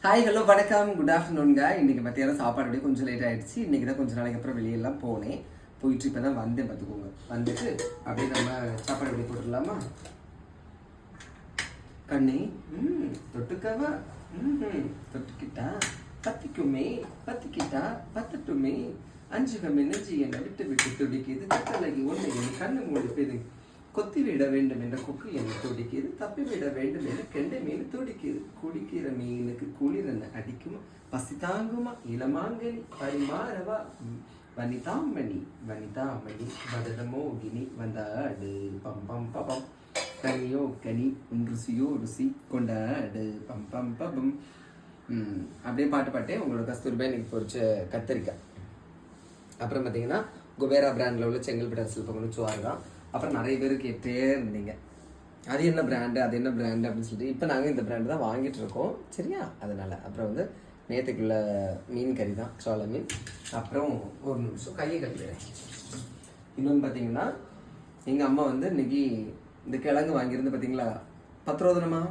Hi hello வணக்கம் good ஆஃப்டர்நூன்ங்க. இன்னைக்கு மத்தியானம் சாப்பாடு கொஞ்சம் லேட் ஆயிடுச்சு. இன்னைக்கு தான் கொஞ்சம் நாளைக்கு அப்புறம் வெளியெல்லாம் போனேன். போயிட்டு இப்போ தான் வந்தேன் பார்த்துக்கோங்க. வந்துட்டு அப்படியே நம்ம சாப்பாடு எப்படி போட்டுடலாமா? கண்ணி தொட்டுக்கவா? தொட்டுக்கிட்டா பத்திக்குமே, பத்திக்கிட்டா பத்தட்டுமே, அஞ்சுகமே நெஞ்சு என்னை விட்டு விட்டு துடிக்குது, கட்டளகி ஒன்று என் கண்ணு மூடிப்பது, கொத்தி விட வேண்டும் என்ற கொக்கு என்னை துடிக்குது, தப்பி விட வேண்டும் என்ற கெண்டை மீன் துடிக்குது, குடிக்கிற மீனுக்கு குளிரன அடிக்குமா, பசி தாங்குமா இளமாங்கனி பரிமாறவா, வனிதாமணி வனிதாமணி வதனமோகினி வந்தாடு பம் பம் பபம், கனியோ கனி உன் ருசியோ ருசி கொண்டாடு பம் பம் பபம். அப்படியே பாட்டு உங்களோட கஸ்தூர்பா இன்னைக்கு பொறிச்ச கத்தரிக்காய். அப்புறம் பார்த்தீங்கன்னா குபேரா பிராண்டில் உள்ள செங்கல்பட்டு அரசியல் பக்கம் சுவாரு தான். அப்புறம் நிறைய பேர் கேட்டே இருந்தீங்க அது என்ன பிராண்டு அது என்ன பிராண்டு அப்படின்னு சொல்லிட்டு. இப்போ நாங்கள் இந்த பிராண்டு தான் வாங்கிட்டு இருக்கோம், சரியா? அதனால் அப்புறம் வந்து நேற்றுக்குள்ள மீன் கறி தான், சோள மீன். அப்புறம் ஒரு நிமிஷம் கையை கழுவிடுறேன். இன்னொன்று பார்த்தீங்கன்னா எங்கள் அம்மா வந்து இன்னைக்கு இந்த கிழங்கு வாங்கியிருந்து பார்த்தீங்களா 10 ரூபா தானம்மா,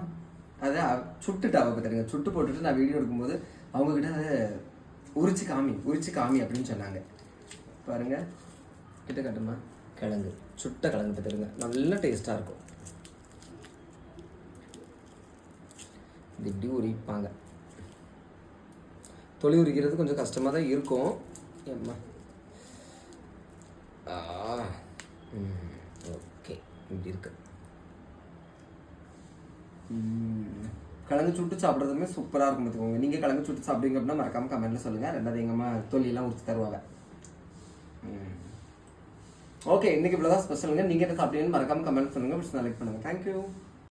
அதை சுட்டுட்டு அவள் பார்த்துருங்க, சுட்டு போட்டுட்டு நான் வீடியோ எடுக்கும்போது அவங்கக்கிட்ட அதை உரிச்சு காமி அப்படின்னு சொன்னாங்க. பாருங்க கிட்ட கட்டுமா, கிழங்கு சுட்ட கிழங்கு பார்த்துருங்க, நல்ல டேஸ்ட்டாக இருக்கும். இது இப்படி உரிப்பாங்க. தொழி உரிக்கிறது கொஞ்சம் கஷ்டமாக தான் இருக்கும். ஏம்மா ஓகே, இப்படி இருக்கு. கிழங்கு சுட்டு சாப்பிட்றதுமே சூப்பராக இருக்கும் பார்த்துக்கோங்க. நீங்கள் கிழங்கு சுட்டு சாப்பிடுங்க அப்படின்னா மறக்காமல் கமெண்ட்டில் சொல்லுங்கள். ரெண்டாவது எங்கள் அம்மா தொழிலெல்லாம் உரிச்சு தருவாங்க. ஓகே, இன்னைக்கு இவ்வளோதான் ஸ்பெஷலுங்க. நீங்கள் என்ன சாப்பிட்டீங்கன்னு மறக்காமல் கமெண்ட் பண்ணுங்கள். பிடிச்சி லைக் பண்ணுங்கள். தேங்க்யூ.